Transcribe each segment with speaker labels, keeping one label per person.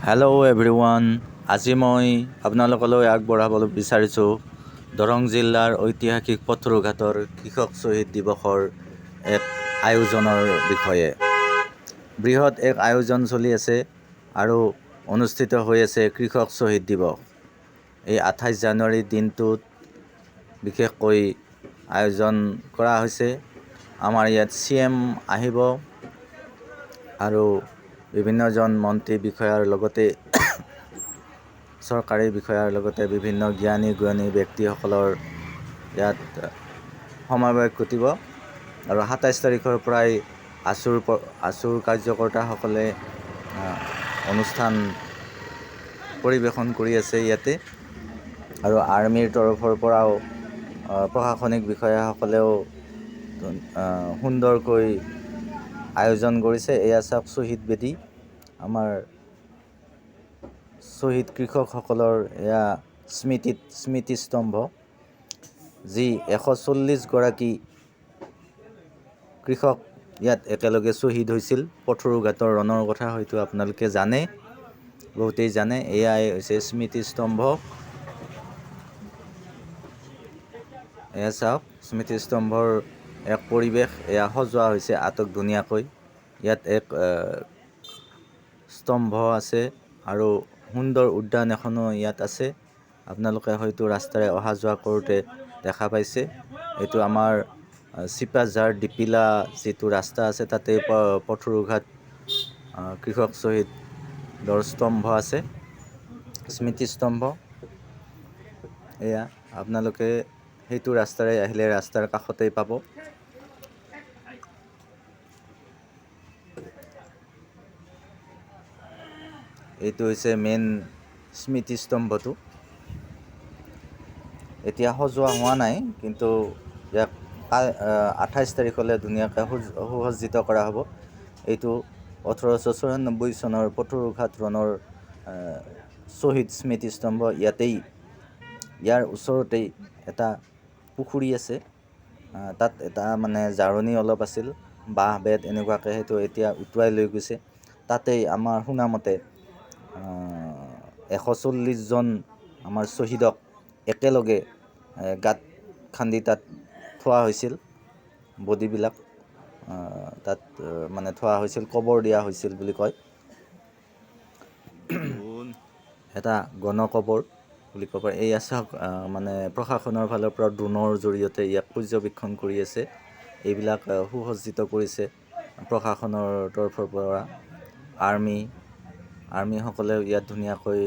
Speaker 1: Hello' everyone, আজি মই আপোনালোকলৈ আগবঢ়াবলৈ বিচাৰিছোঁ দৰং জিলাৰ ঐতিহাসিক পথৰুঘাটৰ কৃষক শ্বহীদ দিৱসৰ এক আয়োজনৰ বিষয়ে। বৃহৎ এক আয়োজন চলি আছে আৰু অনুষ্ঠিত হৈ আছে কৃষক শ্বহীদ দিৱস। এই 28 জানুৱাৰীৰ দিনটোত বিশেষকৈ আয়োজন কৰা হৈছে। আমাৰ ইয়াত CM আহিব আৰু বিভিন্নজন মন্ত্ৰী বিষয়াৰ লগতে চৰকাৰী বিষয়াৰ লগতে বিভিন্ন জ্ঞানী গুণী ব্যক্তিসকলৰ ইয়াত সমাৱেশ ঘটিব আৰু 27 তাৰিখৰ পৰাই আছুৰ কাৰ্যকৰ্তাসকলে অনুষ্ঠান পৰিৱেশন কৰি আছে ইয়াতে আৰু আৰ্মিৰ তৰফৰ পৰাও প্ৰশাসনিক বিষয়াসকলেও সুন্দৰকৈ আয়োজন কৰিছে। এয়া চাওক শ্বহীদ বেদী, আমাৰ শ্বহীদ কৃষকসকলৰ এয়া স্মৃতিস্তম্ভ, যি 140 গৰাকী কৃষক ইয়াত একেলগে শ্বহীদ হৈছিল। পথৰুঘাটৰ ৰণৰ কথা হয়তো আপোনালোকে জানে, বহুতেই জানে। এয়াই হৈছে স্মৃতিস্তম্ভ। এয়া চাওক স্মৃতিস্তম্ভৰ এক পৰিৱেশ, এয়া সজোৱা হৈছে আটক-ধুনীয়াকৈ। ইয়াত এক স্তম্ভ আছে আৰু সুন্দৰ উদ্যান এখনো ইয়াত আছে। আপোনালোকে হয়তো ৰাস্তাৰে অহা যোৱা কৰোঁতে দেখা পাইছে। এইটো আমাৰ চিপাঝাৰ ডিপিলা যিটো ৰাস্তা আছে, তাতে পথৰুঘাট কৃষক শ্বহীদৰ স্তম্ভ আছে, স্মৃতিস্তম্ভ। এয়া আপোনালোকে সেইটো ৰাস্তাৰে আহিলে ৰাস্তাৰ কাষতেই পাব। এইটো হৈছে মেইন স্মৃতিস্তম্ভটো। এতিয়া সজোৱা হোৱা নাই, কিন্তু ইয়াক 28 তাৰিখলৈ ধুনীয়াকৈ সুসজ্জিত কৰা হ'ব। এইটো 1894 চনৰ পথৰুঘাট ৰণৰ শ্বহীদ স্মৃতিস্তম্ভ। ইয়াৰ ওচৰতেই এটা পুখুৰী আছে, তাত এটা মানে জাৰণি অলপ আছিল, বাঁহ বেত এনেকুৱাকৈ, সেইটো এতিয়া উটুৱাই লৈ গৈছে। তাতেই আমাৰ শুনামতে 140জন আমাৰ শ্বহীদক একেলগে গাঁত খান্দি তাত থোৱা হৈছিল। বডিবিলাক তাত মানে থোৱা হৈছিল, কবৰ দিয়া হৈছিল বুলি কয়। এটা গণকবৰ বুলি ক'ব। এয়া চাওক, মানে প্ৰশাসনৰ ফালৰ পৰা ড্ৰোনৰ জৰিয়তে ইয়াক পৰ্যবেক্ষণ কৰি আছে। এইবিলাক সুসজ্জিত কৰিছে প্ৰশাসনৰ তৰফৰ পৰা। আৰ্মিসকলেও ইয়াত ধুনীয়াকৈ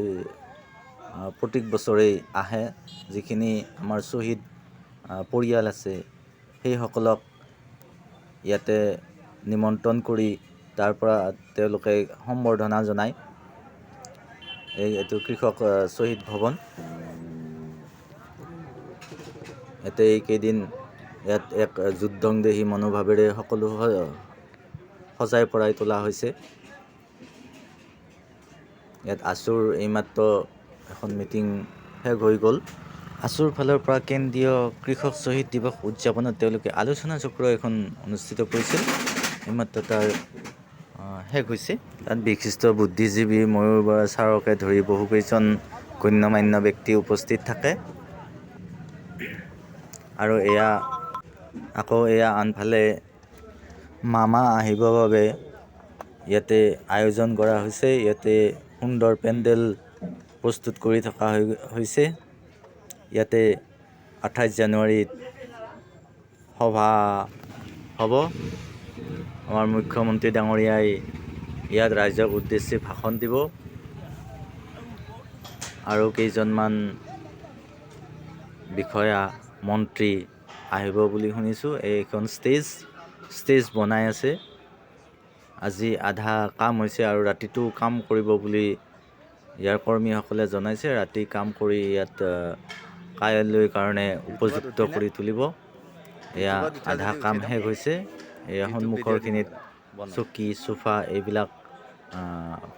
Speaker 1: প্ৰত্যেক বছৰেই আহে। যিখিনি আমাৰ শ্বহীদ পৰিয়াল আছে, সেইসকলক ইয়াতে নিমন্ত্ৰণ কৰি তাৰ পৰা তেওঁলোকে সম্বৰ্ধনা জনায়। এইটো কৃষক শ্বহীদ ভৱন। ইয়াতে এইকেইদিন ইয়াত এক যুদ্ধংদেহী মনোভাৱেৰে সকলো সজাই পৰাই তোলা হৈছে। ইয়াত আছুৰ এইমাত্ৰ এখন মিটিং শেষ হৈ গ'ল। আছুৰ ফালৰ পৰা কেন্দ্ৰীয় কৃষক শ্বহীদ দিৱস উদযাপনত তেওঁলোকে আলোচনা চক্ৰ এখন অনুষ্ঠিত কৰিছিল। এইমাত্ৰ তাৰ শেষ হৈছে। তাত বিশিষ্ট বুদ্ধিজীৱী ময়ূৰ বৰা ছাৰকে ধৰি বহুকেইজন গণ্যমান্য ব্যক্তি উপস্থিত থাকে। আৰু এয়া আনফালে মামা আহিবৰ বাবে ইয়াতে আয়োজন কৰা হৈছে। ইয়াতে সুন্দৰ পেণ্ডেল প্ৰস্তুত কৰি থকা হৈছে। ইয়াতে 28 জানুৱাৰীত সভা হ'ব। আমাৰ মুখ্যমন্ত্ৰী ডাঙৰীয়াই ইয়াত ৰাইজক উদ্দেশ্যি ভাষণ দিব আৰু কেইজনমান বিষয়া মন্ত্ৰী আহিব বুলি শুনিছোঁ। এইখন ষ্টেজ বনাই আছে। আজি আধা কাম হৈছে আৰু ৰাতিটো কাম কৰিব বুলি ইয়াৰ কৰ্মীসকলে জনাইছে। ৰাতি কাম কৰি ইয়াত কাইলৈৰ কাৰণে উপযুক্ত কৰি তুলিব। এয়া আধা কাম শেষ হৈছে। এয়া সন্মুখৰখিনিত চকী চোফা এইবিলাক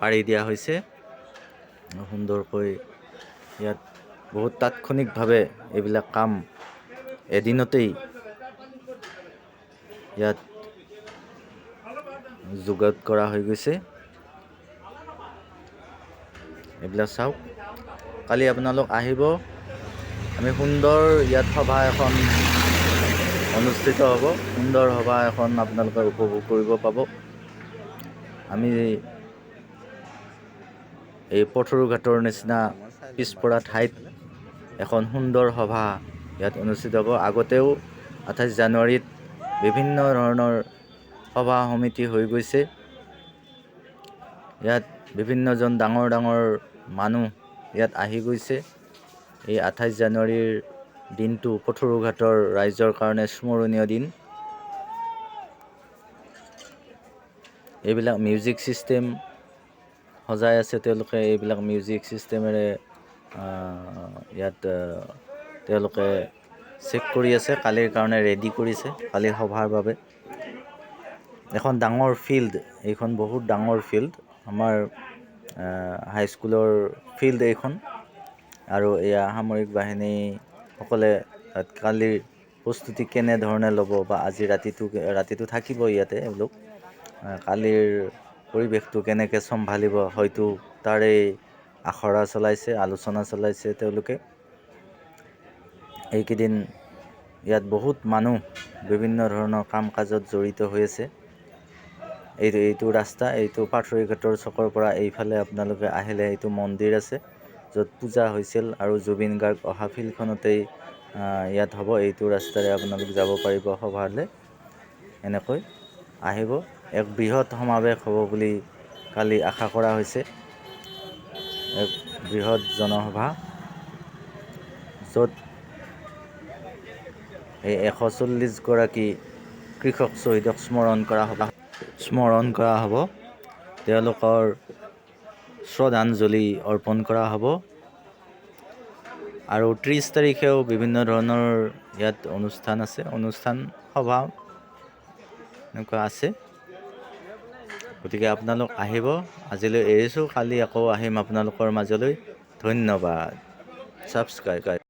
Speaker 1: পাৰি দিয়া হৈছে সুন্দৰকৈ। ইয়াত বহুত তাৎক্ষণিকভাৱে এইবিলাক কাম এদিনতেই ইয়াত যোগাত কৰা হৈ গৈছে। এইবিলাক চাওক। কালি আপোনালোক আহিব, আমি সুন্দৰ ইয়াত সভা এখন অনুষ্ঠিত হ'ব। সুন্দৰ সভা এখন আপোনালোকে উপভোগ কৰিব পাব। আমি এই পথৰুঘাটৰ নিচিনা পিছপৰা ঠাইত এখন সুন্দৰ সভা ইয়াত অনুষ্ঠিত হ'ব। আগতেও 28 জানুৱাৰীত বিভিন্ন ধৰণৰ সভা সমিতি হৈ গৈছে। ইয়াত বিভিন্নজন ডাঙৰ ডাঙৰ মানুহ ইয়াত আহি গৈছে। এই 28 জানুৱাৰীৰ দিনটো পথৰুঘাটৰ ৰাইজৰ কাৰণে স্মৰণীয় দিন। এইবিলাক মিউজিক ছিষ্টেম সজাই আছে তেওঁলোকে। এইবিলাক মিউজিক ছিষ্টেমেৰে ইয়াত তেওঁলোকে চেক কৰি আছে, কালিৰ কাৰণে ৰেডি কৰিছে, কালিৰ সভাৰ বাবে। এখন ডাঙৰ ফিল্ড, এইখন বহুত ডাঙৰ ফিল্ড, আমাৰ হাইস্কুলৰ ফিল্ড এইখন। আৰু এয়া সামৰিক বাহিনীসকলে কালিৰ প্ৰস্তুতি কেনেধৰণে ল'ব বা আজি ৰাতিটো থাকিব ইয়াতে এওঁলোক। কালিৰ পৰিৱেশটো কেনেকৈ চম্ভালিব হয়তো তাৰেই আখৰা চলাইছে, আলোচনা চলাইছে তেওঁলোকে। এইকেইদিন ইয়াত বহুত মানুহ বিভিন্ন ধৰণৰ কাম কাজত জড়িত হৈ আছে। এইটো ৰাস্তা, এইটো পাথৰিঘাটৰ চকৰ পৰা এইফালে আপোনালোকে আহিলে এইটো মন্দিৰ আছে য'ত পূজা হৈছিল, আৰু জুবিন গাৰ্গ অহা ফিল্ডখনতেই ইয়াত হ'ব। এইটো ৰাস্তাৰে আপোনালোক যাব পাৰিব সভালৈ। এনেকৈ আহিব। এক বৃহৎ সমাৱেশ হ'ব বুলি কালি আশা কৰা হৈছে। এক বৃহৎ জনসভা য'ত এই 140 গৰাকী কৃষক শ্বহীদক স্মৰণ কৰা হ'ব। তেওঁলোকৰ শ্ৰদ্ধাঞ্জলি অৰ্পণ কৰা হ'ব। আৰু 30 তাৰিখেও বিভিন্ন ধৰণৰ ইয়াত অনুষ্ঠান আছে, সভা এনেকুৱা আছে। গতিকে আপোনালোক আহিব। আজিলৈ এৰিছোঁ, কালি আকৌ আহিম আপোনালোকৰ মাজলৈ। ধন্যবাদ। ছাবস্ক্ৰাইব।